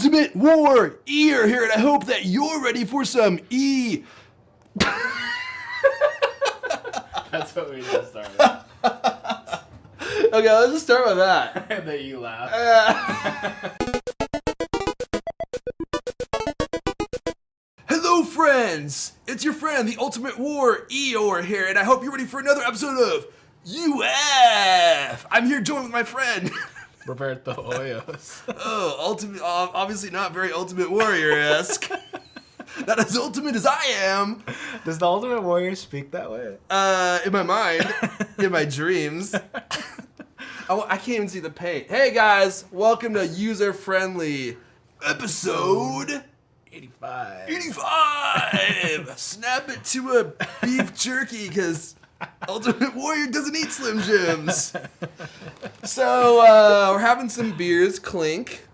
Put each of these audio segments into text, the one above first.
Ultimate War Ear here, and I hope that you're ready for some E. That's what we just started. Okay, let's just start with that. And then you laugh. Hello, friends! It's your friend, the Ultimate War Eeyore here, and I hope you're ready for another episode of UF. I'm here joined with my friend. Roberto Hoyos. Obviously not very Ultimate Warrior-esque. Not as ultimate as I am. Does the Ultimate Warrior speak that way? In my mind, in my dreams. I can't even see the paint. Hey guys, welcome to user-friendly episode 85. Snap it to a beef jerky because Ultimate Warrior doesn't eat Slim Jims. So we're having some beers, clink.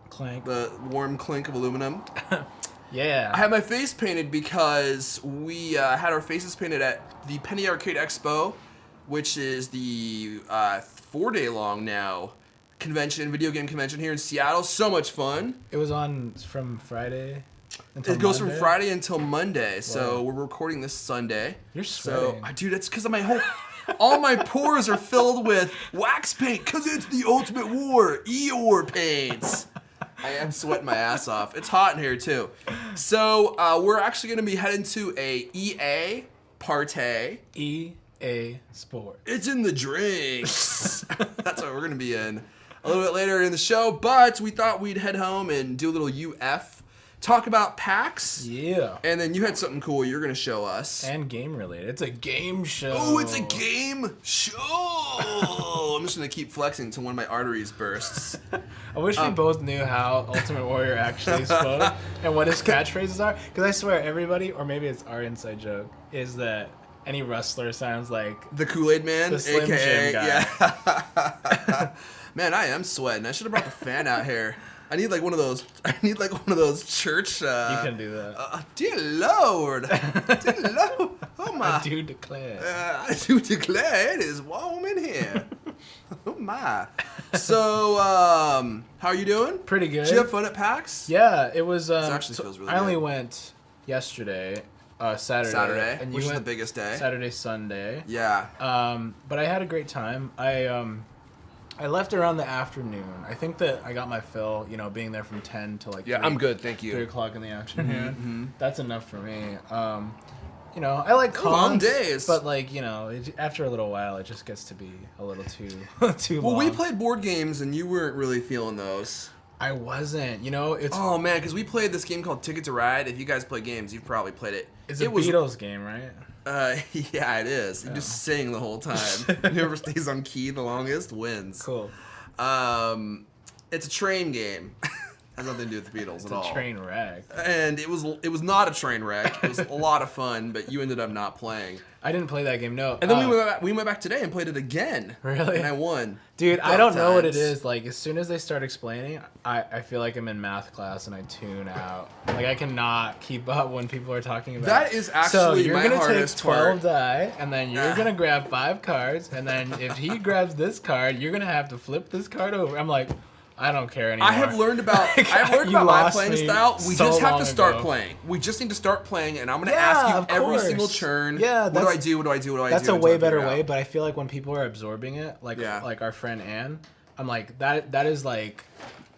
Clank. The warm clink of aluminum. Yeah. I had my face painted because we had our faces painted at the Penny Arcade Expo, which is the 4-day long now video game convention here in Seattle. So much fun. It was on from Friday until It goes Monday? from Friday until Monday, so Wow. we're recording this Sunday. You're So, sweating. dude, it's because of all my pores are filled with wax paint because it's the Ultimate War Eeyore paints. I am sweating my ass off. It's hot in here too. So we're actually going to be heading to a EA party. EA Sport. It's in the drinks. That's what we're going to be in a little bit later in the show. But we thought we'd head home and do a little UF, talk about PAX. Yeah. And then you had something cool you're going to show us. And game related. It's a game show. Oh, it's a game show. I'm just going to keep flexing until one of my arteries bursts. I wish we both knew how Ultimate Warrior actually spoke and what his catchphrases are. Because I swear everybody, or maybe it's our inside joke, is that any wrestler sounds like The Kool-Aid Man, the Slim aka Jim guy. Yeah. Man, I am sweating. I should have brought the fan out here. I need like one of those church. You can do that. Dear Lord, dear Lord, oh my! I do declare. I do declare it is warm in here. Oh my! So, how are you doing? Pretty good. Did you have fun at PAX? Yeah, it was. actually feels really I only good. went yesterday, Saturday. Saturday, and which you is the went biggest day. Saturday, Sunday. Yeah. But I had a great time. I left around the afternoon. I think that I got my fill, being there from 10 to like 3, I'm good, thank you. 3 o'clock in the afternoon. That's enough for me. I like cons, Long days. but after a little while, it just gets to be a little too long. Well, we played board games, and you weren't really feeling those. I wasn't. It's Oh man, because we played this game called Ticket to Ride. If you guys play games, you've probably played it. it's a Beatles game, right? Yeah, it is. You just sing the whole time. Whoever stays on key the longest wins. Cool. It's a train game. Has nothing to do with the Beatles at all. It's a train wreck. And it was not a train wreck. It was a lot of fun, but you ended up not playing. I didn't play that game. No. And then we went back today and played it again. Really? And I won. Dude, I don't know what it times. is. Like, as soon as they start explaining, I feel like I'm in math class and I tune out. Like, I cannot keep up when people are talking about That is so actually you're my gonna hardest take 12 part. die, and then you're going to grab 5 cards, and then if he grabs this card, you're going to have to flip this card over. I'm like, I don't care anymore. I have learned about You my lost playing me style. We so just have long to start ago. playing. We just need to start playing, and I'm going to Yeah, ask of you every course. single turn. Yeah, what do I do? What do I do? What do I do? That's a until I way figure better it way, out. but I feel like when people are absorbing it, like our friend Anne, I'm like, that is like,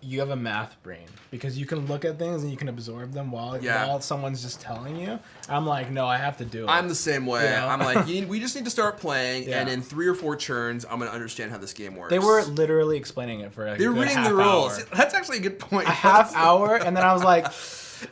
you have a math brain because you can look at things and you can absorb them while someone's just telling you. I'm like, no, I have to do it. I'm the same way. You know? I'm like, we just need to start playing, Yeah. and in 3 or 4 turns, I'm going to understand how this game works. They were literally explaining it for They're a good reading half the rules. hour. That's actually a good point. A half hour, and then I was like,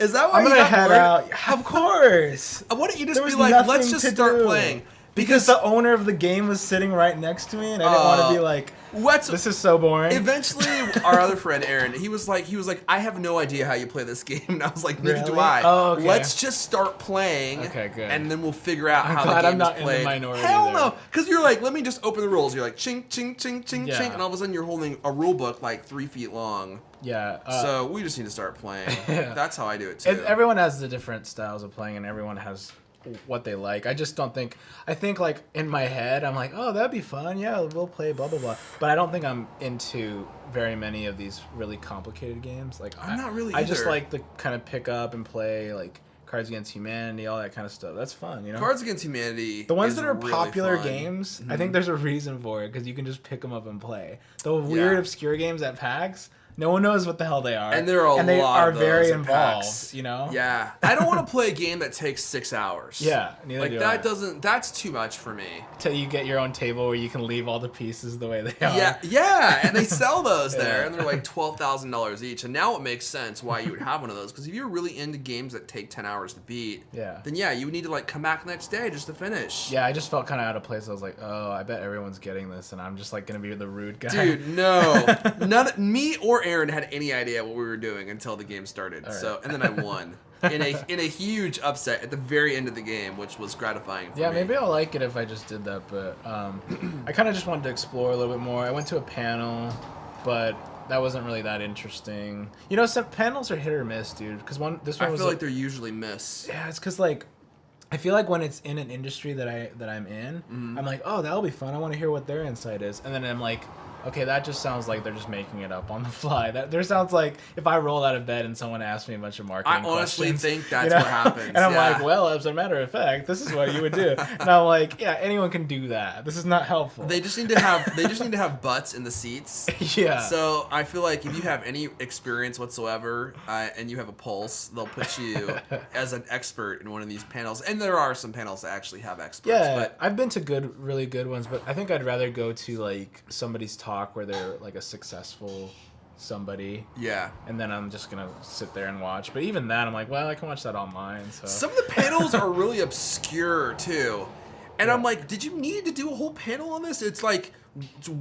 Is that why I'm you gonna got head bored? out. Of course. Why don't you just There be was like, let's nothing just to start do. playing? Because the owner of the game was sitting right next to me, and I didn't want to be like, this is so boring. Eventually, our other friend Aaron, he was like, I have no idea how you play this game, and I was like, neither do Really? I. Oh, okay. Let's just start playing. Okay, good. And then we'll figure out I'm how glad the game I'm not is in the played. minority Hell there. no, because you're like, let me just open the rules. You're like, ching, ching, ching, ching, Yeah. ching, and all of a sudden you're holding a rule book like 3 feet long. Yeah. So we just need to start playing. Yeah. That's how I do it too. Everyone has the different styles of playing, and everyone has what they like. I just don't think. I think like in my head, I'm like, oh, that'd be fun. Yeah, we'll play blah blah blah. But I don't think I'm into very many of these really complicated games. Like I'm not really. I just like to kind of pick up and play like Cards Against Humanity, all that kind of stuff. That's fun, you know. Cards Against Humanity. The ones that are really popular fun. games, I think there's a reason for it because you can just pick them up and play. The weird obscure games at PAX. No one knows what the hell they are. And there are they lot are of those very at involved, PAX. you know? Yeah. I don't want to play a game that takes 6 hours. Yeah, neither do that I. doesn't that's too much for me. Till you get your own table where you can leave all the pieces the way they are. Yeah, and they sell those there and they're like $12,000 each. And now it makes sense why you would have one of those because if you're really into games that take 10 hours to beat, then you would need to like come back the next day just to finish. Yeah, I just felt kind of out of place. I was like, "Oh, I bet everyone's getting this and I'm just like going to be the rude guy." Dude, no. Me or Aaron had any idea what we were doing until the game started. Right. So, and then I won in a huge upset at the very end of the game, which was gratifying for me. Yeah, maybe I'll like it if I just did that, but I kind of just wanted to explore a little bit more. I went to a panel, but that wasn't really that interesting. You know, some panels are hit or miss, dude. Because I feel like they're usually miss. Yeah, it's because like I feel like when it's in an industry that I'm in, I'm like, oh, that'll be fun. I want to hear what their insight is, and then I'm like, okay, that just sounds like they're just making it up on the fly. There sounds like if I rolled out of bed and someone asked me a bunch of marketing honestly questions, think that's what happens. And I'm like, well, as a matter of fact, this is what you would do. And I'm like, yeah, anyone can do that. This is not helpful. They just need to have butts in the seats. Yeah. So I feel like if you have any experience whatsoever and you have a pulse, they'll put you as an expert in one of these panels. And there are some panels that actually have experts. Yeah, but I've been to really good ones, but I think I'd rather go to like somebody's talk where they're like a successful somebody. Yeah. And then I'm just gonna sit there and watch. But even that, I'm like, well, I can watch that online. So some of the panels are really obscure too, and I'm like, did you need to do a whole panel on this? It's like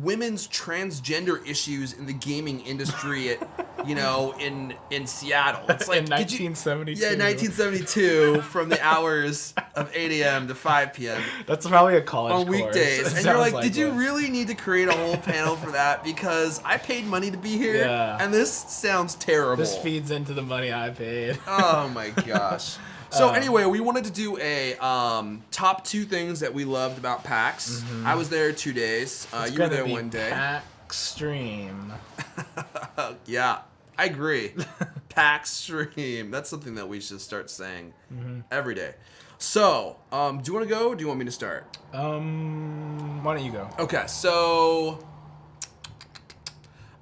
women's transgender issues in the gaming industry at, in Seattle. It's like in 1972. Yeah, 1972 from the hours of 8 a.m. to 5 p.m. That's probably a college on weekdays. Course. And you're like, did you really need to create a whole panel for that? Because I paid money to be here, and this sounds terrible. This feeds into the money I paid. Oh my gosh. So anyway, we wanted to do a top 2 things that we loved about PAX. I was there 2 days. You were there 1 day. PAX Stream. Yeah, I agree. PAX Stream. That's something that we should start saying every day. So, do you want to go or do you want me to start? Why don't you go? Okay, so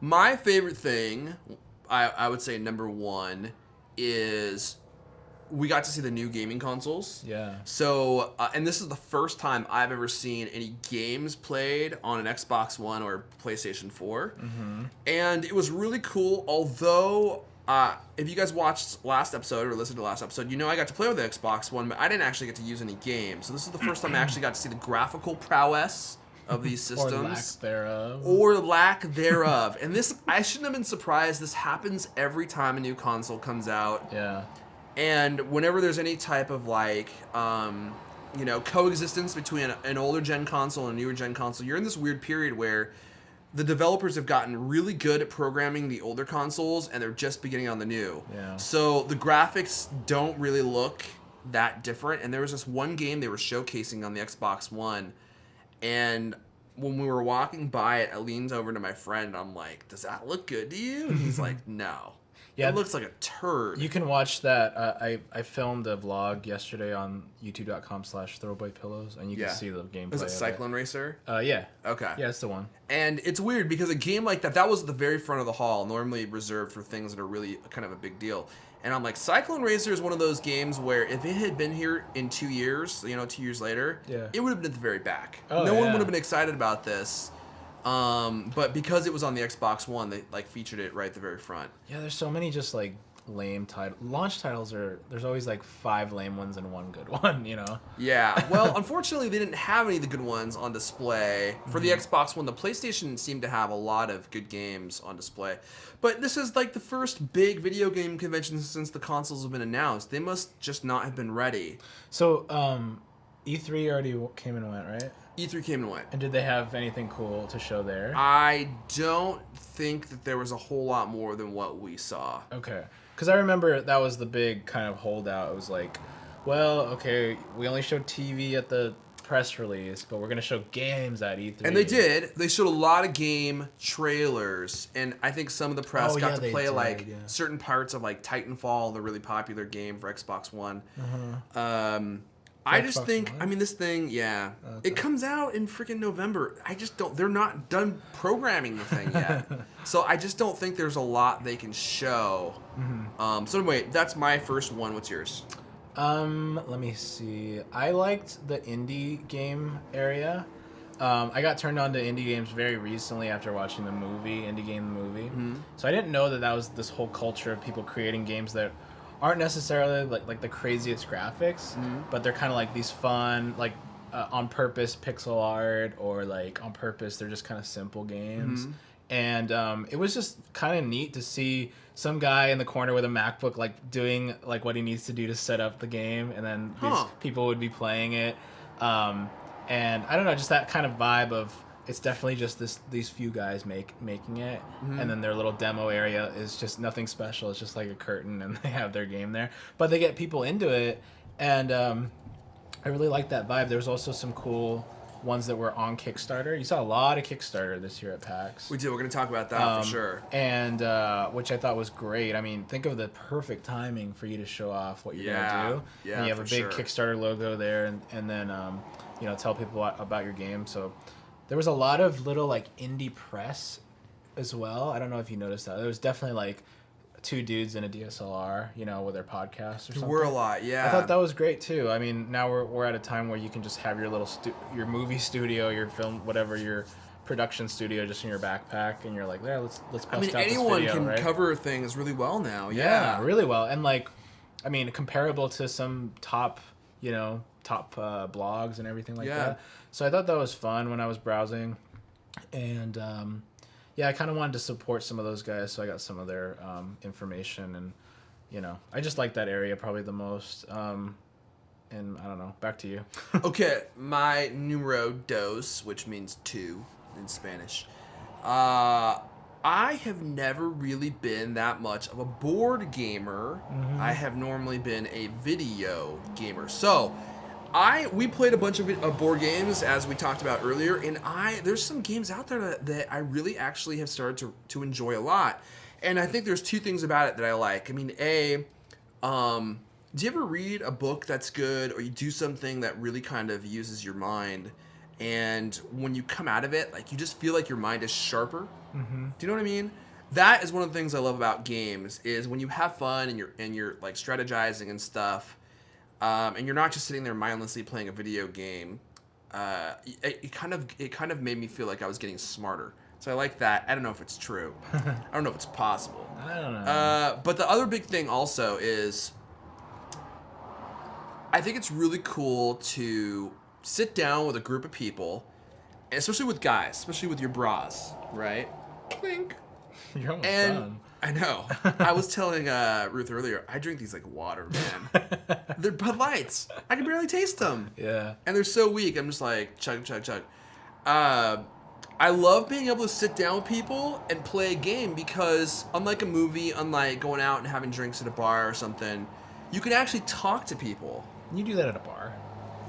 my favorite thing, I would say number 1, is we got to see the new gaming consoles. Yeah. So, and this is the first time I've ever seen any games played on an Xbox One or PlayStation 4. And it was really cool, although if you guys watched last episode or listened to last episode, I got to play with the Xbox One, but I didn't actually get to use any games. So this is the first time I actually got to see the graphical prowess of these systems. Or lack thereof. And this, I shouldn't have been surprised. This happens every time a new console comes out. Yeah. And whenever there's any type of coexistence between an older gen console and a newer gen console, you're in this weird period where the developers have gotten really good at programming the older consoles and they're just beginning on the new. Yeah. So the graphics don't really look that different. And there was this one game they were showcasing on the Xbox One, and when we were walking by it, I leaned over to my friend and I'm like, does that look good to you? And he's like, no. Yeah, it looks like a turd. You can watch that. I filmed a vlog yesterday on youtube.com/throwawaypillows, and you can see the gameplay. Was it Cyclone Racer? Yeah. Okay. Yeah, it's the one. And it's weird because a game like that was at the very front of the hall, normally reserved for things that are really kind of a big deal. And I'm like, Cyclone Racer is one of those games where if it had been here in 2 years, 2 years later, it would have been at the very back. No one would have been excited about this. But because it was on the Xbox One, they featured it right at the very front. Yeah, there's so many just lame launch titles there's always 5 lame ones and 1 good one, Yeah. Well, unfortunately they didn't have any of the good ones on display. For the Xbox One, the PlayStation seemed to have a lot of good games on display. But this is the first big video game convention since the consoles have been announced. They must just not have been ready. So, E3 already came and went, right? E3 came and went. And did they have anything cool to show there? I don't think that there was a whole lot more than what we saw. Okay. Because I remember that was the big kind of holdout. It was well, okay, we only showed TV at the press release, but we're gonna show games at E3. And they did. They showed a lot of game trailers, and I think some of the press got to play certain parts of like Titanfall, the really popular game for Xbox One. I just think, I mean, this thing, it comes out in freaking November. I just don't. They're not done programming the thing yet, so I just don't think there's a lot they can show. So anyway, that's my first one. What's yours? Let me see. I liked the indie game area. I got turned on to indie games very recently after watching the movie, Indie Game the movie. So I didn't know that was this whole culture of people creating games that aren't necessarily like the craziest graphics, but they're kind of like these fun, like on purpose pixel art, or like on purpose they're just kind of simple games. And it was just kind of neat to see some guy in the corner with a MacBook like doing like what he needs to do to set up the game, and then these people would be playing it. And I don't know, just that kind of vibe of it's definitely just these few guys making it, and then their little demo area is just nothing special. It's just like a curtain, and they have their game there. But they get people into it, and I really like that vibe. There's also some cool ones that were on Kickstarter. You saw a lot of Kickstarter this year at PAX. We did. We're going to talk about that for sure. And which I thought was great. I mean, think of the perfect timing for you to show off what you're going to do. And you have a big Kickstarter logo there, and then tell people about your game. So there was a lot of little like indie press as well. I don't know if you noticed that. There was definitely like two dudes in a DSLR, with their podcast or something. There were a lot, yeah. I thought that was great too. I mean, now we're at a time where you can just have your little your movie studio, your film, whatever, your production studio just in your backpack, and you're like, yeah, let's bust out this video, anyone can right? cover things really well now. Yeah, really well. And like, I mean, comparable to some top blogs and everything like that. So I thought that was fun when I was browsing, and I kind of wanted to support some of those guys, so I got some of their information, and I just like that area probably the most. And I don't know, back to you. Okay, my numero dos, which means two in Spanish. I have never really been that much of a board gamer. I have normally been a video gamer. So we played a bunch of board games, as we talked about earlier, and there's some games out there that I really actually have started to enjoy a lot. And I think there's two things about it that I like. I mean, do you ever read a book that's good, or you do something that really kind of uses your mind, and when you come out of it, like, you just feel like your mind is sharper? Do you know what I mean? That is one of the things I love about games, is when you have fun and you're like strategizing and stuff. And you're not just sitting there mindlessly playing a video game. It kind of made me feel like I was getting smarter. So I like that. I don't know if it's true. I don't know if it's possible. I don't know. But the other big thing also is, I think it's really cool to sit down with a group of people, especially with guys, especially with your bras, right? Clink. You're almost done. I know. I was telling Ruth earlier, I drink these like water, man. They're Bud Lights. I can barely taste them. Yeah. And they're so weak. I'm just like, chug, chug, chug. I love being able to sit down with people and play a game, because unlike a movie, unlike going out and having drinks at a bar or something, you can actually talk to people. You do that at a bar.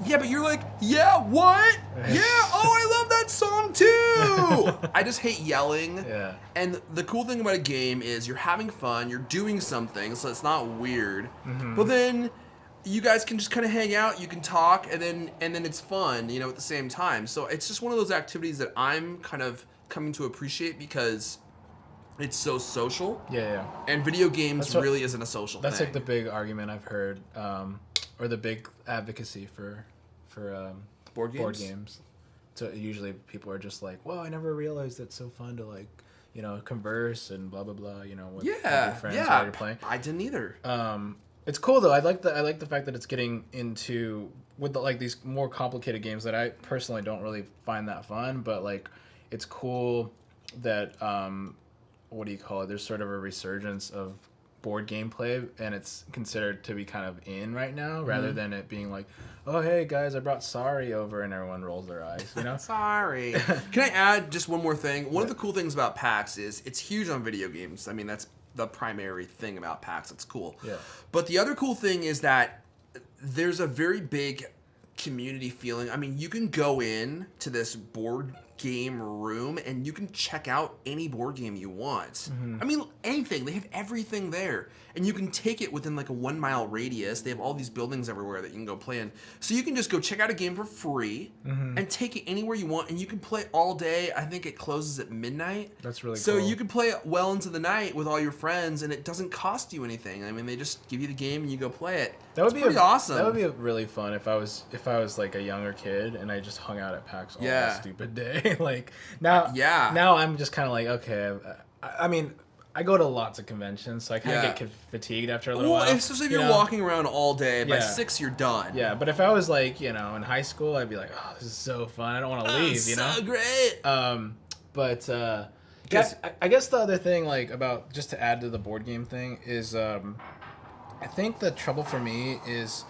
Yeah, but you're like, yeah, what? Yeah, oh, I love that song too. I just hate yelling. Yeah. And the cool thing about a game is you're having fun, you're doing something, so it's not weird. But then you guys can just kind of hang out, you can talk, and then it's fun, at the same time. So it's just one of those activities that I'm kind of coming to appreciate, because it's so social. Yeah. And video games really isn't a social thing. That's like the big argument I've heard, or the big advocacy for board games. So usually people are just like, well, I never realized it's so fun to like, converse and blah blah blah, with your friends while you're playing. I didn't either. It's cool though. I like the fact that it's getting into with these more complicated games that I personally don't really find that fun, but like it's cool that what do you call it? There's sort of a resurgence of board gameplay, and it's considered to be kind of in right now, rather than it being like, oh hey guys, I brought Sorry over, and everyone rolls their eyes, Sorry. Can I add just one more thing? One of the cool things about PAX is it's huge on video games. I mean, that's the primary thing about PAX. It's cool. Yeah. But the other cool thing is that there's a very big community feeling. I mean, you can go in to this board game room and you can check out any board game you want. Mm-hmm. I mean, anything. They have everything there. And you can take it within like a 1 mile radius. They have all these buildings everywhere that you can go play in. So you can just go check out a game for free and take it anywhere you want. And you can play all day. I think it closes at midnight. That's really cool. So you can play it well into the night with all your friends and it doesn't cost you anything. I mean, they just give you the game and you go play it. That would be pretty awesome. That would be really fun if I was like a younger kid and I just hung out at PAX all that stupid day. Like now I'm just kind of like, okay, I mean, I go to lots of conventions, so I kind of get fatigued after a little while. Especially if you're walking around all day. By 6, you're done. Yeah, but if I was like, in high school, I'd be like, oh, this is so fun. I don't want to leave, so great. I guess the other thing, like, about, just to add to the board game thing, is I think the trouble for me is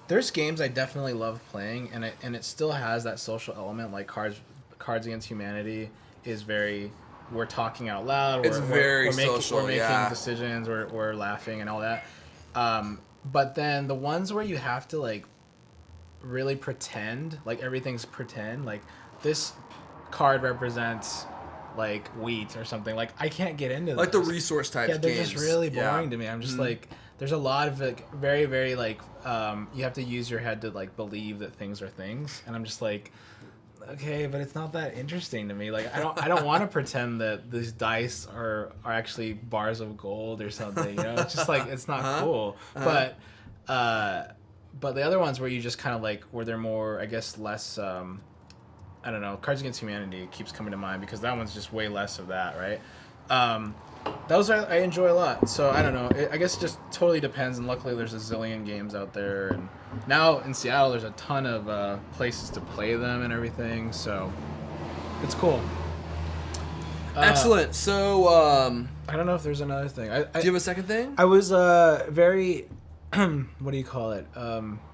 there's games I definitely love playing, and it still has that social element, like Cards Against Humanity is very... We're talking out loud. It's very social. We're making decisions. We're laughing and all that. But then the ones where you have to like really pretend, like everything's pretend. Like this card represents like wheat or something. Like I can't get into like those. The resource type. Yeah, they're just really boring to me. I'm just like, there's a lot of like very very like you have to use your head to like believe that things are things, and I'm just like. Okay, but it's not that interesting to me. Like I don't want to pretend that these dice are actually bars of gold or something. It's just like it's not cool. But the other ones where you just kind of like where they're more, I guess, less. I don't know. Cards Against Humanity keeps coming to mind because that one's just way less of that, right? Those I enjoy a lot. So I don't know. I guess it just totally depends. And luckily, there's a zillion games out there. And now in Seattle, there's a ton of places to play them and everything. So it's cool. Excellent. So I don't know if there's another thing. Do you have a second thing? I was very what do you call it?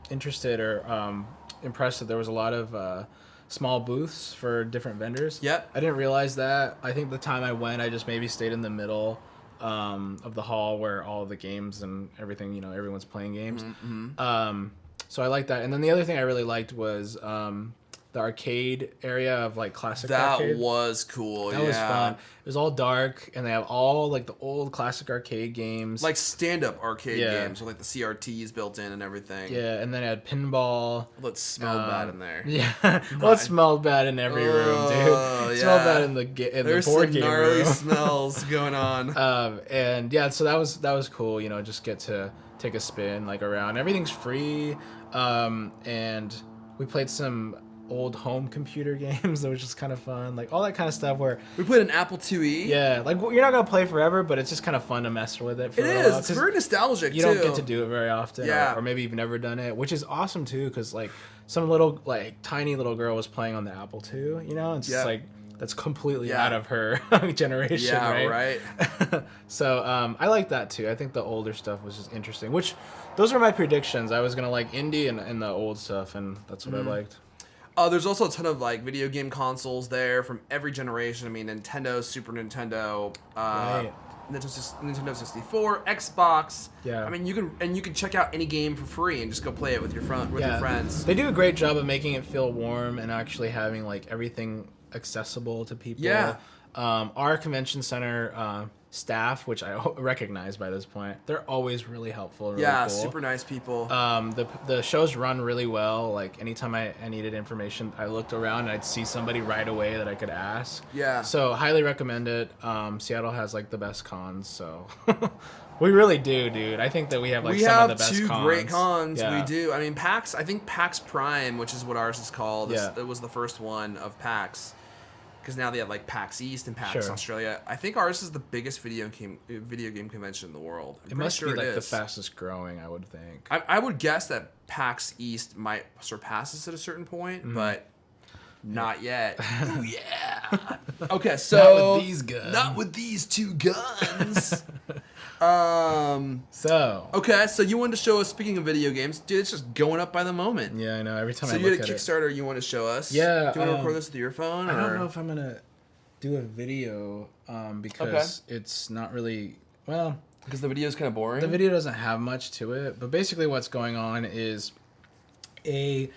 Interested or impressed that there was a lot of. Small booths for different vendors. Yep. I didn't realize that. I think the time I went, I just maybe stayed in the middle of the hall where all the games and everything, everyone's playing games. Mm-hmm. So I liked that. And then the other thing I really liked was the arcade area of like classic arcade. That was cool. That was fun. It was all dark, and they have all like the old classic arcade games, like stand-up arcade games with like the CRTs built in and everything. Yeah, and then it had pinball. Well, it smelled bad in there. Yeah, well, it smelled bad in every room, dude. It smelled bad in the board game room. There's some gnarly smells going on. And yeah, so that was cool. Just get to take a spin like around. Everything's free, and we played some old home computer games that was just kind of fun, like all that kind of stuff where we played an Apple IIe. Yeah, like you're not gonna play forever, but it's just kind of fun to mess with it for a while. It's very nostalgic. You don't get to do it very often. Or maybe you've never done it, which is awesome too, because like some little like tiny little girl was playing on the Apple II, it's just like that's completely out of her generation. Right. So I like that too. I think the older stuff was just interesting, which those were my predictions. I was gonna like indie and the old stuff, and that's what I liked. There's also a ton of like video game consoles there from every generation. I mean, Nintendo, Super Nintendo, Nintendo 64, Xbox. Yeah. I mean, you can check out any game for free and just go play it with your friends. They do a great job of making it feel warm and actually having like everything accessible to people. Yeah. Our convention center staff, which I recognize by this point, they're always really helpful. Really cool. Super nice people. The shows run really well. Like anytime I needed information, I looked around and I'd see somebody right away that I could ask. Yeah. So highly recommend it. Seattle has like the best cons, so we really do, dude. I think that we have like some of the best cons. We have two great cons. Yeah. We do. I mean, PAX. I think PAX Prime, which is what ours is called. It was the first one of PAX. Because now they have like PAX East and PAX Australia. I think ours is the biggest video game convention in the world. It must be like the fastest growing, I would think. I would guess that PAX East might surpass us at a certain point, but not yet. Ooh, yeah. Okay, so not with these guns. Not with these two guns. Okay, so you wanted to show us, speaking of video games, dude, it's just going up by the moment. Yeah, I know. Every time I look at it. So you had a Kickstarter you want to show us? Yeah. Do you want to record this with your phone? I don't know if I'm going to do a video because it's not really... Well, Because the video is kind of boring? The video doesn't have much to it, but basically what's going on is a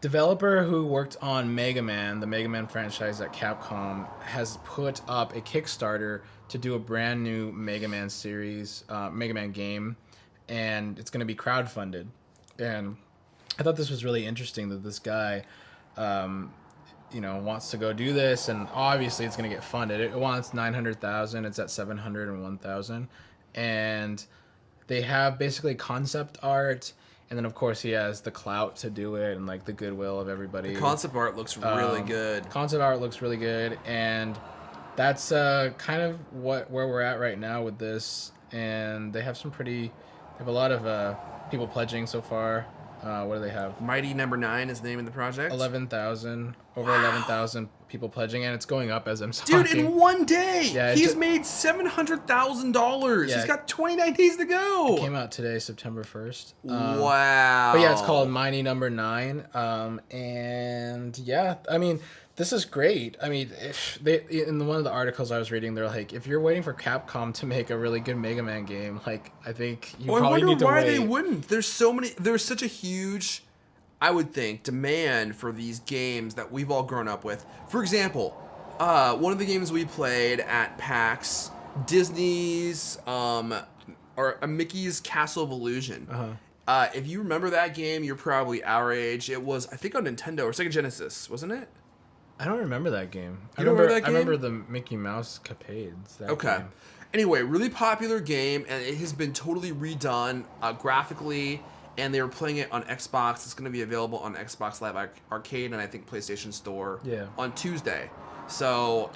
developer who worked on Mega Man, the Mega Man franchise at Capcom, has put up a Kickstarter to do a brand new Mega Man series, Mega Man game, and it's going to be crowdfunded. And I thought this was really interesting that this guy, wants to go do this, and obviously it's going to get funded. It wants 900,000. It's at 701,000. And they have basically concept art, and then of course he has the clout to do it and like the goodwill of everybody. The concept art looks really good. Concept art looks really good, and that's kind of where we're at right now with this. And they have a lot of people pledging so far. What do they have? Mighty Number 9 is the name of the project. 11,000, over 11,000 people pledging, and it's going up as I'm talking. Dude, in one day, yeah, he's made $700,000. Yeah, he's got 29 days to go. It came out today, September 1st. Wow. But yeah, it's called Mighty Number 9, and yeah, I mean, this is great. I mean, in one of the articles I was reading, they're like, if you're waiting for Capcom to make a really good Mega Man game, like, I think you probably need to wait. I wonder why they wouldn't. There's such a huge, I would think, demand for these games that we've all grown up with. For example, one of the games we played at PAX, Disney's, or Mickey's Castle of Illusion. If you remember that game, you're probably our age. It was, I think, on Nintendo or Sega Genesis, wasn't it? I don't remember that game. You don't remember that game? I remember the Mickey Mouse capades. Okay. Game. Anyway, really popular game, and it has been totally redone graphically, and they were playing it on Xbox. It's going to be available on Xbox Live Arcade and I think PlayStation Store on Tuesday. So,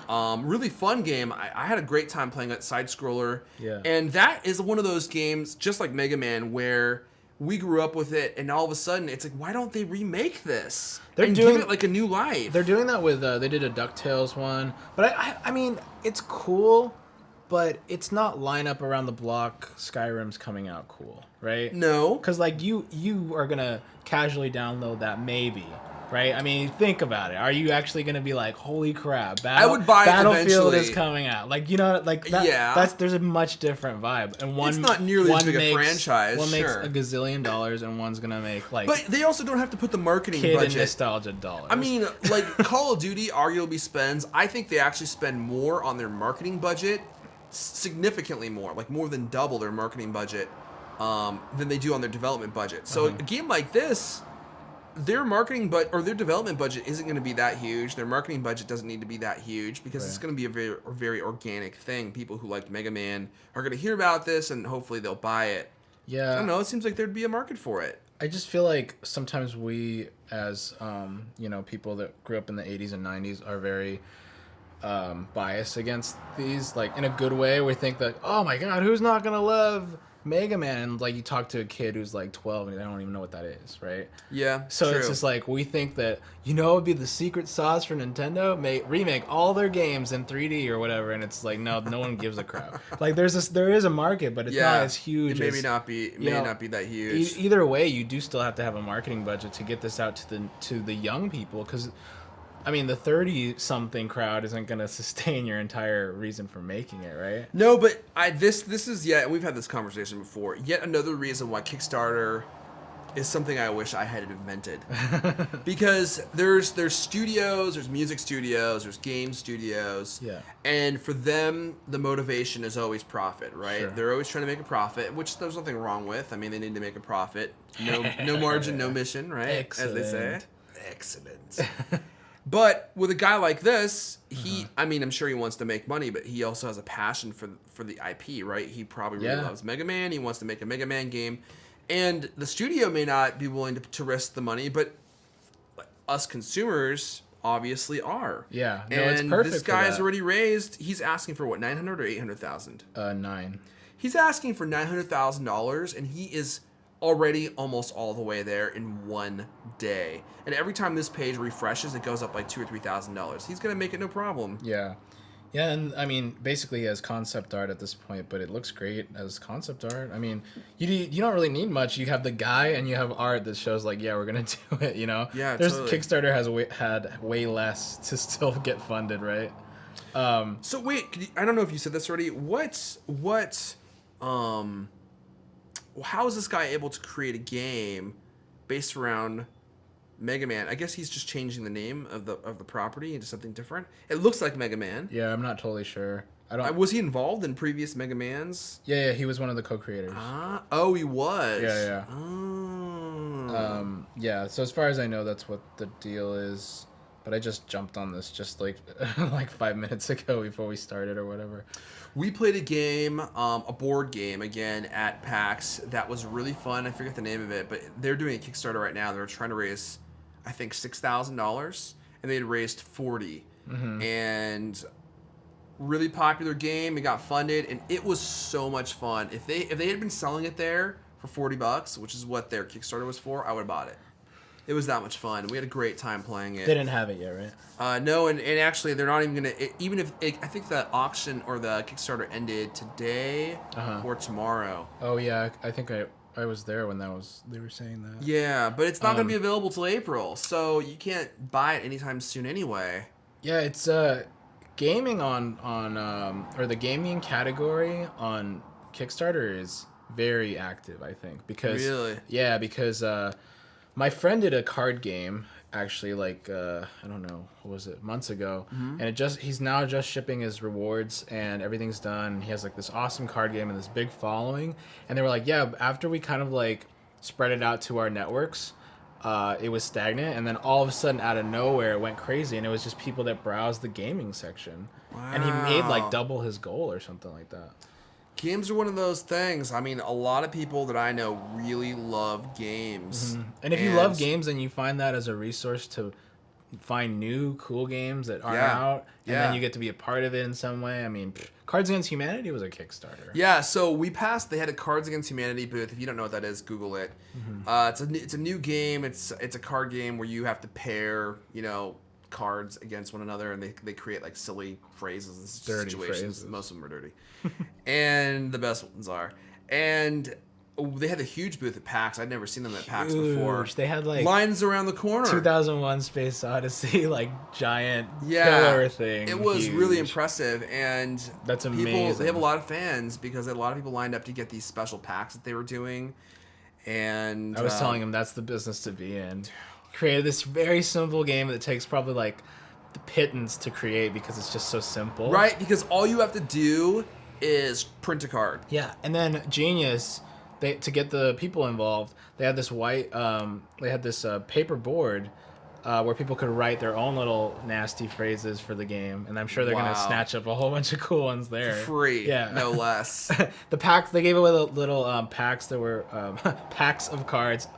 really fun game. I had a great time playing it, side-scroller. Yeah. And that is one of those games, just like Mega Man, where we grew up with it, and all of a sudden, it's like, why don't they remake this? Give it like a new life? They're doing that with, they did a DuckTales one. But I mean, it's cool, but it's not line up around the block Skyrim's coming out cool, right? No. Because, like, you are going to casually download that maybe, right? I mean, think about it. Are you actually going to be like, holy crap, I would buy it Battlefield eventually. Is coming out. Like, you know, like that, yeah. There's a much different vibe. And it's not nearly as big a franchise. One makes $1 gazillion and one's going to make like... But they also don't have to put the marketing kid budget. And nostalgia dollars. I mean, like, Call of Duty arguably spends, I think they actually spend more on their marketing budget, significantly more, like more than double their marketing budget than they do on their development budget. So a game like this, their marketing or their development budget isn't going to be that huge. Their marketing budget doesn't need to be that huge because it's going to be a very, very organic thing. People who liked Mega Man are going to hear about this and hopefully they'll buy it. Yeah. I don't know. It seems like there'd be a market for it. I just feel like sometimes we, as people that grew up in the 80s and 90s, are very biased against these. Like, in a good way, we think that, oh my god, who's not gonna love Mega Man? And like, you talk to a kid who's like 12 and they don't even know what that is, right? Yeah. So true. It's just like, we think that, it would be the secret sauce for Nintendo, remake all their games in 3D or whatever, and it's like, no one gives a crap. Like, there is a market, but it's not as huge. It may not be that huge. Either way, you do still have to have a marketing budget to get this out to the young people, because I mean, the 30-something crowd isn't going to sustain your entire reason for making it, right? No, but this is we've had this conversation before. Yet another reason why Kickstarter is something I wish I had invented. Because there's studios, there's music studios, there's game studios. Yeah. And for them, the motivation is always profit, right? Sure. They're always trying to make a profit, which there's nothing wrong with. I mean, they need to make a profit. No margin, no mission, right? Excellent. As they say. Excellent. But with a guy like this, I'm sure he wants to make money, but he also has a passion for the IP, right? He probably really loves Mega Man. He wants to make a Mega Man game. And the studio may not be willing to risk the money, but us consumers obviously are. Yeah. No, and it's perfect. This guy's already raised, he's asking for what, 900 or 800,000? 9. He's asking for $900,000, and he is already almost all the way there in one day. And every time this page refreshes, it goes up like $2,000 or $3,000. He's gonna make it no problem. Yeah. Yeah, and I mean, basically he has concept art at this point, but it looks great as concept art. I mean, you don't really need much. You have the guy and you have art that shows like, yeah, we're gonna do it. Yeah, totally. Kickstarter has had way less to still get funded, right? So wait, I don't know if you said this already. What how is this guy able to create a game based around Mega Man? I guess he's just changing the name of the property into something different. It looks like Mega Man. Yeah, I'm not totally sure. I don't. Was he involved in previous Mega Mans? Yeah, he was one of the co-creators. Oh, he was. Yeah. Oh. Yeah. So as far as I know, that's what the deal is. But I just jumped on this just like 5 minutes ago before we started or whatever. We played a game, a board game again at PAX that was really fun. I forget the name of it, but they're doing a Kickstarter right now. They're trying to raise, I think, $6,000, and they had raised $40,000. Mm-hmm. And really popular game. It got funded, and it was so much fun. If they had been selling it there for $40, which is what their Kickstarter was for, I would have bought it. It was that much fun. We had a great time playing it. They didn't have it yet, right? No, and actually, they're not even gonna. Even if I think the auction or the Kickstarter ended today or tomorrow. Oh yeah, I think I was there when they were saying that. Yeah, but it's not gonna be available till April, so you can't buy it anytime soon anyway. Yeah, it's gaming on or the gaming category on Kickstarter is very active, I think, because because my friend did a card game actually like I don't know, what was it, months ago, and he's now just shipping his rewards and everything's done. He has like this awesome card game and this big following, and they were like, yeah, after we kind of like spread it out to our networks, it was stagnant, and then all of a sudden out of nowhere it went crazy, and it was just people that browsed the gaming section. Wow. And he made like double his goal or something like that. Games are one of those things. I mean, a lot of people that I know really love games. Mm-hmm. And if you love games and you find that as a resource to find new cool games that aren't out, and then you get to be a part of it in some way. I mean, Cards Against Humanity was a Kickstarter. Yeah, so they had a Cards Against Humanity booth. If you don't know what that is, Google it. Mm-hmm. It's a new game. It's a card game where you have to pair, cards against one another, and they create like silly phrases and situations. Phrases. Most of them are dirty. And the best ones are. And they had a huge booth at PAX. I'd never seen them at PAX before. They had like lines around the corner. 2001 Space Odyssey, like giant pillar thing. It was really impressive, and that's amazing. They have a lot of fans because a lot of people lined up to get these special packs that they were doing. And I was telling them that's the business to be in. Created this very simple game that takes probably like the pittance to create because it's just so simple. Right, because all you have to do is print a card. Yeah, and then Genius, to get the people involved, they had this paper board where people could write their own little nasty phrases for the game, and I'm sure they're gonna snatch up a whole bunch of cool ones there. Free, no less. The packs, they gave away the little packs that were packs of cards.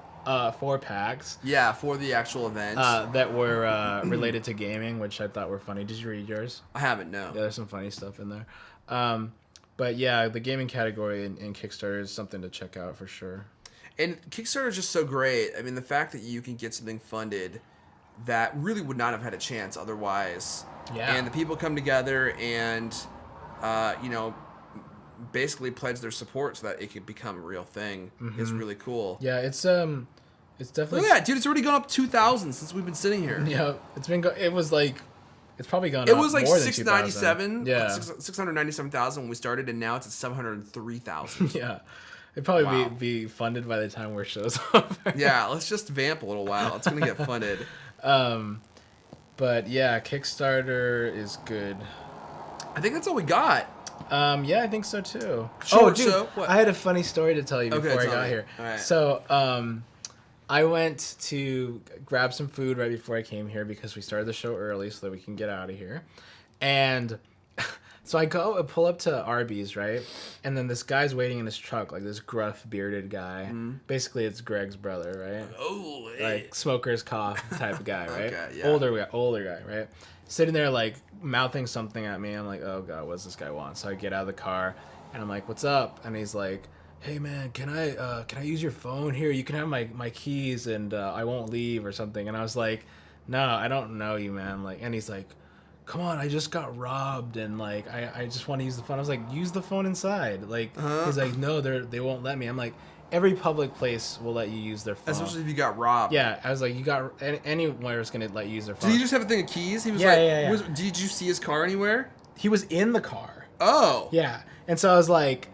4 packs. Yeah, for the actual event. That were related to gaming, which I thought were funny. Did you read yours? I haven't, no. Yeah, there's some funny stuff in there. But yeah, the gaming category in Kickstarter is something to check out for sure. And Kickstarter is just so great. I mean, the fact that you can get something funded that really would not have had a chance otherwise. Yeah. And the people come together and, basically pledge their support so that it could become a real thing is really cool. Yeah, it's definitely. Look at that, dude! It's already gone up 2,000 since we've been sitting here. Yeah, it's been. It's probably gone. It was like more 697. Than yeah, 697,000 when we started, and now it's at 703,000. Yeah, it'd probably be funded by the time our show's over. Yeah, let's just vamp a little while. It's gonna get funded. But yeah, Kickstarter is good. I think that's all we got. Yeah, I think so too. Dude, I had a funny story to tell you before I got here. All right. So, I went to grab some food right before I came here because we started the show early so that we can get out of here. And so I go and pull up to Arby's, right? And then this guy's waiting in his truck, like this gruff, bearded guy. Mm-hmm. Basically, it's Greg's brother, right? Oh, like smoker's cough type of guy, right? Okay, yeah. Older guy, right? Sitting there, like, mouthing something at me. I'm like, oh, God, what does this guy want? So I get out of the car, and I'm like, what's up? And he's like, hey, man, can I use your phone? Here, you can have my keys, and I won't leave or something. And I was like, no, I don't know you, man. Like, and he's like, come on, I just got robbed, and, like, I just want to use the phone. I was like, use the phone inside. Like, he's like, no, they won't let me. I'm like, every public place will let you use their phone. Especially if you got robbed. Yeah, I was like, anywhere's going to let you use their phone. Did he just have a thing of keys? He was did you see his car anywhere? He was in the car. Oh. Yeah. And so I was like,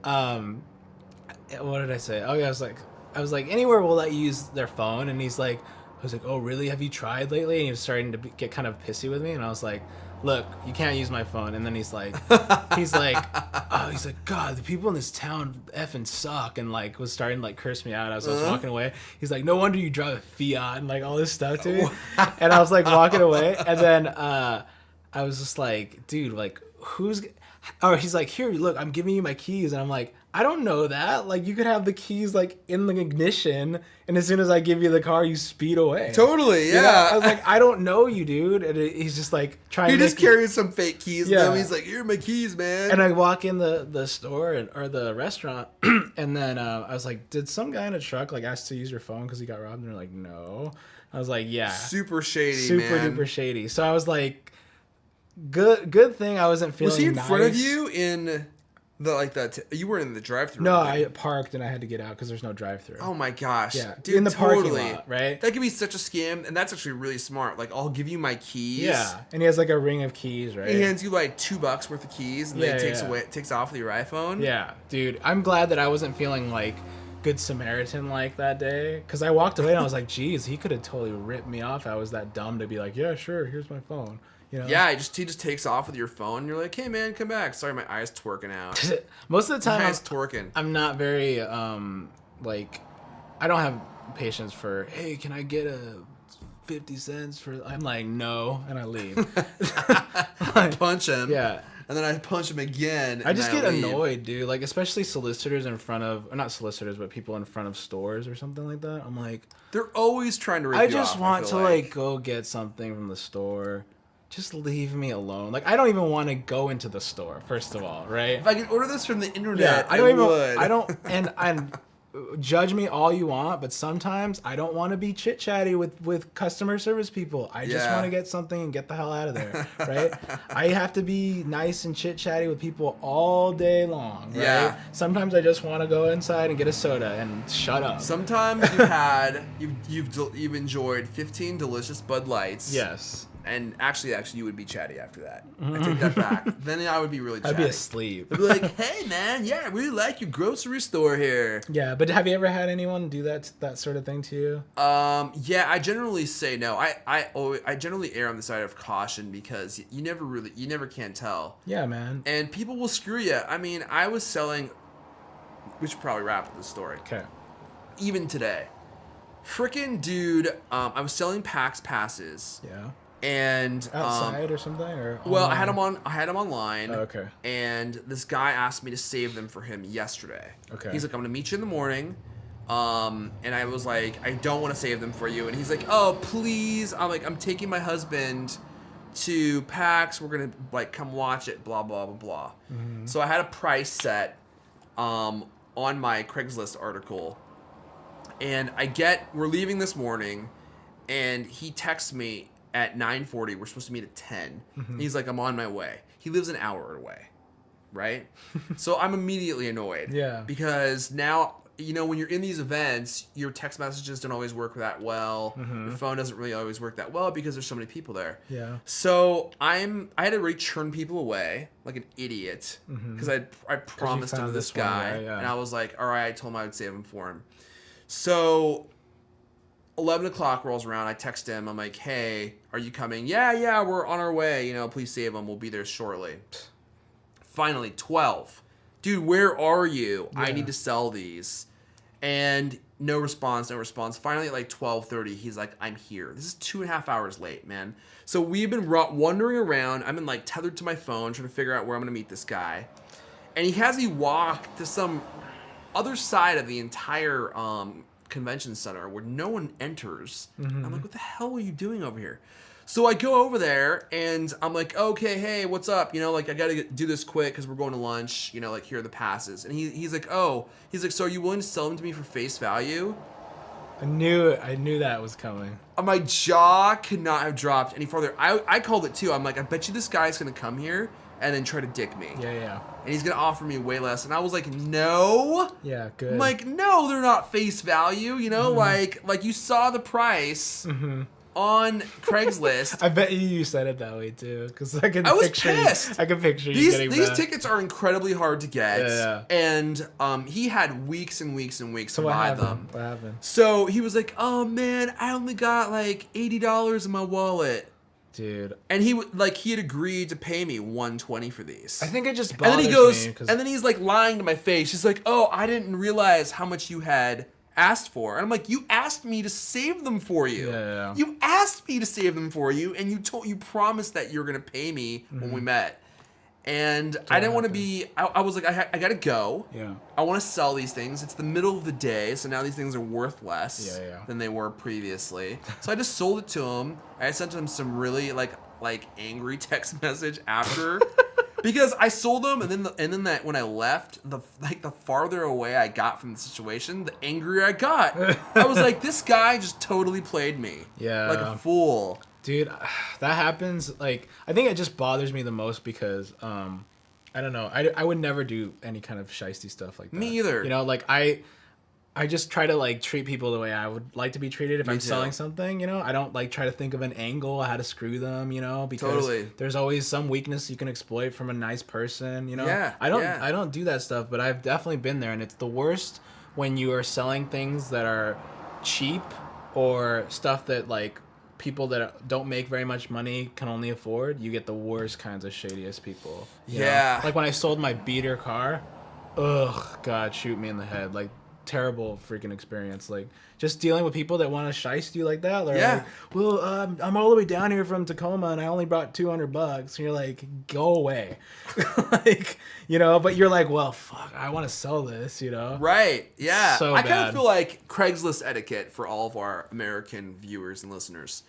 What did I say? Oh yeah, I was like, anywhere will let you use their phone, and he's like, I was like, oh really? Have you tried lately? And he was starting to get kind of pissy with me, and I was like, look, you can't use my phone. And then he's like, God, the people in this town effing suck, and like was starting to like curse me out as I was walking away. He's like, no wonder you drive a Fiat and like all this stuff to me. And I was like walking away, and then I was just like, dude, like he's like, here, look, I'm giving you my keys, and I'm like, I don't know that. Like, you could have the keys like in the ignition, and as soon as I give you the car, you speed away. Totally, yeah. You know? I was like, I don't know you, dude. And he's just like trying. He just carries some fake keys. Yeah. And he's like, here are my keys, man. And I walk in the store or the restaurant, and then I was like, did some guy in a truck like ask to use your phone because he got robbed? And they're like, no. I was like, yeah. Super shady, super man. Super duper shady. So I was like, good thing I wasn't feeling. Was he in nice. front of you in? You weren't in the drive-thru. No, I parked and I had to get out because there's no drive-thru. Oh my gosh, yeah, dude, in the totally. parking lot, right? That could be such a scam, and that's actually really smart. Like, I'll give you my keys. Yeah, and he has like a ring of keys, right? He hands you like $2 worth of keys, and then takes off with your iPhone. Yeah, dude, I'm glad that I wasn't feeling like Good Samaritan like that day, because I walked away and I was like, geez, he could have totally ripped me off. I was that dumb to be like, yeah, sure, here's my phone. You know? Yeah, he just takes off with your phone. And you're like, hey man, come back. Sorry, my eye's twerking out. Most of the time, twerking. I'm not very like, I don't have patience for. Hey, can I get a 50 cents for? I'm like, no, and I leave. I punch him. Yeah. And then I punch him again. I just get annoyed, dude. Like, especially solicitors in front of, or not solicitors, but people in front of stores or something like that. I'm like, they're always trying to rip you off. I just want to like go get something from the store. Just leave me alone. Like, I don't even want to go into the store, first of all, right? If I could order this from the internet, I don't, and judge me all you want, but sometimes I don't want to be chit-chatty with customer service people. I just want to get something and get the hell out of there, right? I have to be nice and chit-chatty with people all day long, right? Yeah. Sometimes I just want to go inside and get a soda and shut up. Sometimes you've enjoyed 15 delicious Bud Lights. Yes. And actually, you would be chatty after that. I take that back. Then I would be really chatty. I'd be asleep. I'd be like, hey, man, yeah, I really like your grocery store here. Yeah, but have you ever had anyone do that sort of thing to you? Yeah, I generally say no. I generally err on the side of caution because you never can tell. Yeah, man. And people will screw you. I mean, I was selling, we should probably wrap up the story. Okay. Even today. Frickin' dude, I was selling PAX passes. Yeah. And outside or something, or well, I had them online. Oh, okay. And this guy asked me to save them for him yesterday. Okay. He's like, I'm gonna meet you in the morning. And I was like, I don't want to save them for you. And he's like, oh please. I'm like, I'm taking my husband to PAX. We're gonna like come watch it. Blah blah blah blah. Mm-hmm. So I had a price set on my Craigslist article, and we're leaving this morning, and he texts me at 9:40. We're supposed to meet at 10. Mm-hmm. He's like, I'm on my way. He lives an hour away, right? So I'm immediately annoyed. Yeah. Because now, when you're in these events, your text messages don't always work that well. Mm-hmm. Your phone doesn't really always work that well because there's so many people there. Yeah. So I had to really turn people away like an idiot because I promised him this guy. And I was like, all right, I told him I would save him for him. So 11 o'clock rolls around. I text him. I'm like, hey, are you coming? Yeah, we're on our way. Please save him. We'll be there shortly. Finally, 12. Dude, where are you? Yeah. I need to sell these. And no response. Finally, at like 12:30, he's like, I'm here. This is 2.5 hours late, man. So we've been wandering around. I've been like tethered to my phone trying to figure out where I'm going to meet this guy. And he has me walk to some other side of the entire convention center where no one enters. Mm-hmm. I'm like, what the hell are you doing over here? So I go over there and I'm like, okay, hey, what's up? I gotta do this quick because we're going to lunch. Here are the passes. And he's like, so are you willing to sell them to me for face value? I knew that was coming. My jaw could not have dropped any farther. I called it too. I'm like, I bet you this guy's gonna come here and then try to dick me. Yeah. And he's gonna offer me way less. And I was like, no. Yeah, good. I'm like, no, they're not face value. Mm-hmm. Like you saw the price. Mm-hmm. on Craigslist. I bet you said it that way too, because I was pissed. I can picture you getting these that. tickets are incredibly hard to get. Yeah. And he had weeks and weeks and weeks to buy them. What happened? So he was like, "Oh man, I only got like $80 in my wallet." Dude. And he had agreed to pay me $120 for these. I think it just and bothers then he goes, me. and then he's like lying to my face. He's like, "Oh, I didn't realize how much you had asked for." And I'm like, "You asked me to save them for you. Yeah. You asked me to save them for you, and you promised that you were gonna pay me when we met." And I didn't want to be. I was like, I gotta go. Yeah. I want to sell these things. It's the middle of the day, so now these things are worth less Yeah. than they were previously. So I just sold it to him. I sent him some really like angry text message after. Because I sold them, and then that when I left, the farther away I got from the situation, the angrier I got. I was like, this guy just totally played me. Yeah. Like a fool. Dude, that happens. Like, I think it just bothers me the most because, I don't know. I would never do any kind of shiesty stuff like that. Me either. You know, like I just try to like treat people the way I would like to be treated if I'm selling something, you know? I don't like try to think of an angle, how to screw them, you know, because there's always some weakness you can exploit from a nice person, you know? Yeah. I don't do that stuff, but I've definitely been there, and it's the worst when you are selling things that are cheap or stuff that like people that don't make very much money can only afford. You get the worst kinds of shadiest people. You know? Like when I sold my beater car, ugh, God, shoot me in the head. Like, terrible freaking experience. Like, just dealing with people that want to shiest you like that. They're like, well, I'm all the way down here from Tacoma and I only brought $200. And you're like, go away. Like, you know, but you're like, well, fuck, I want to sell this, you know? Right. Yeah. So I kind bad. of feel like Craigslist etiquette for all of our American viewers and listeners.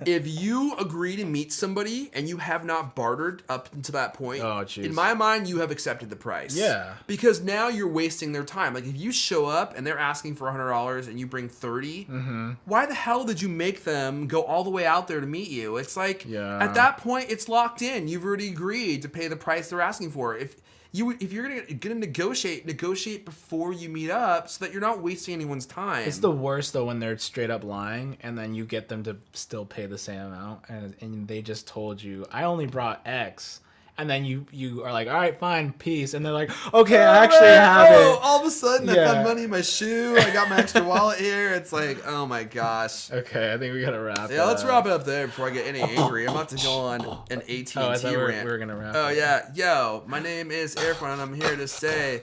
If you agree to meet somebody and you have not bartered up until that point, in my mind, you have accepted the price. Yeah. Because now you're wasting their time. Like, if you show up and they're asking for $100 and you bring $30, why the hell did you make them go all the way out there to meet you? It's like, at that point, it's locked in. You've already agreed to pay the price they're asking for. If you're gonna negotiate before you meet up so that you're not wasting anyone's time. It's the worst though when they're straight up lying and then you get them to still pay the same amount and they just told you, I only brought X. And then you are like, all right, fine, peace. And they're like, okay, I actually have it. All of a sudden, I found money in my shoe. I got my extra wallet here. It's like, oh my gosh. Okay, I think we gotta wrap it Yeah, let's up. wrap it up there before I get any angry. I'm about to go on an AT&T rant. We were gonna wrap Oh yeah, yo, my name is Irfan, and I'm here to say,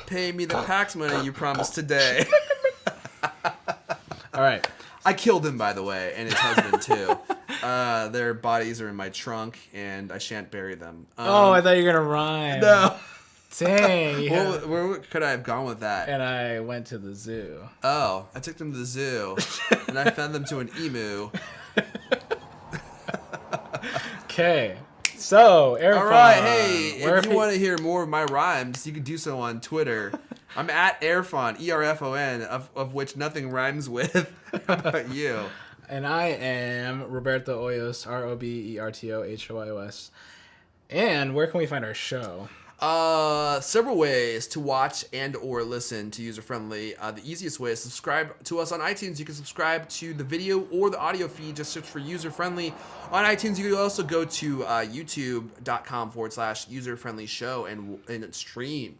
pay me the PAX money you promised today. All right. I killed him, by the way, and his husband too. Their bodies are in my trunk, and I shan't bury them. I thought you were gonna rhyme. No. Dang. Where could I have gone with that? And I went to the zoo. Oh, I took them to the zoo, and I fed them to an emu. Okay. So, Irfan. All right, hey, if you want to hear more of my rhymes, you can do so on Twitter. I'm at Irfan, E-R-F-O-N, of which nothing rhymes with. How about you? And I am Roberto Hoyos, ROBERTOHOYOS. And where can we find our show? Several ways to watch and or listen to User Friendly. The easiest way is subscribe to us on iTunes. You can subscribe to the video or the audio feed. Just search for User Friendly on iTunes. You can also go to youtube.com/User Friendly Show and stream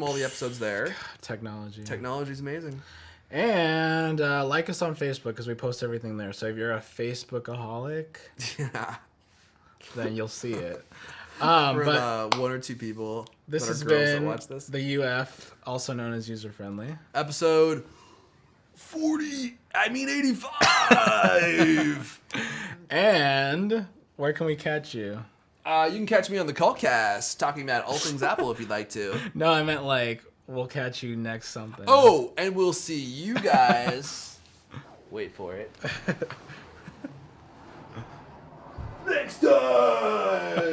all the episodes there. Technology's amazing. And like us on Facebook because we post everything there. So if you're a Facebookaholic, then you'll see it. But one or two people this that are has girls been that watch this. The UF, also known as User Friendly. Episode 85. And where can we catch you? You can catch me on the Cultcast talking about all things Apple if you'd like to. No, I meant like we'll catch you next something. Oh, and we'll see you guys. Wait for it. Next time.